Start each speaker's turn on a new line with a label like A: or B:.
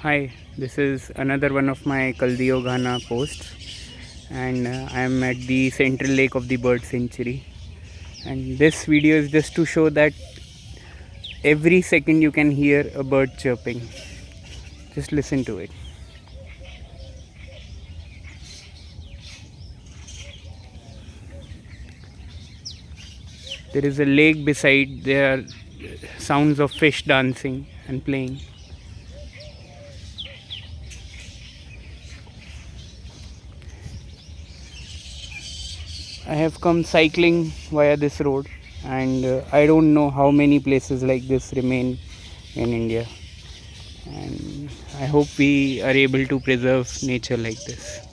A: Hi, this is another one of my Kaldeo Ghana posts, and I am at the central lake of the bird sanctuary. And this video is just to show that every second you can hear a bird chirping. Just listen to it. There is a lake beside, there are sounds of fish dancing and playing. I have come cycling via this road, and I don't know how many places like this remain in India, and I hope we are able to preserve nature like this.